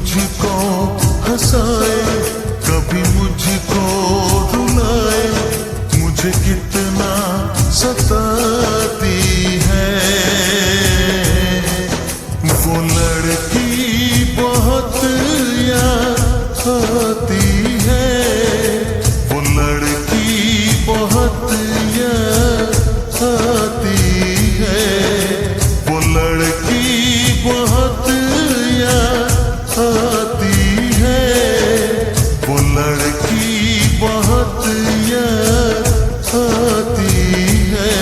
मुझको हंसाए, कभी मुझको रुलाए, मुझे कितना सताती है। वो लड़की बहुत याद आती है, वो लड़की बहुत याद आती है, वो लड़की बहुत याद आती है, वो लड़की बहुत याद आती है।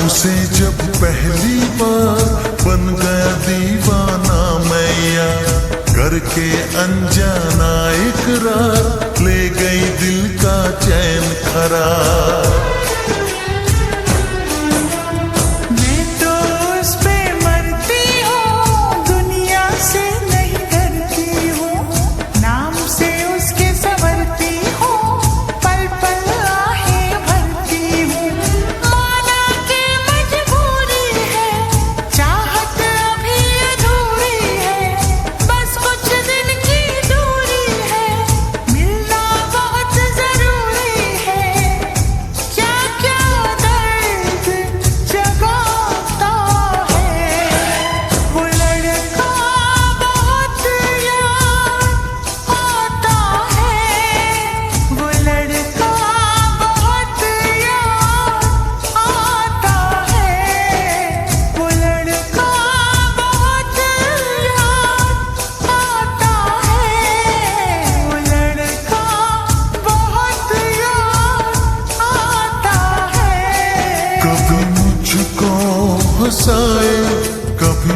उसे जब पहली बार बन गया दीवाना मैया, करके अनजाना इकरार ले गई दिल का चैन करार। मैं तो उस पे मरती हूँ, दुनिया से नहीं डरती हूँ, नाम से उसके संवरती हूँ, पल पल आहें भरती हूँ। कभी मुझको हंसाए, कभी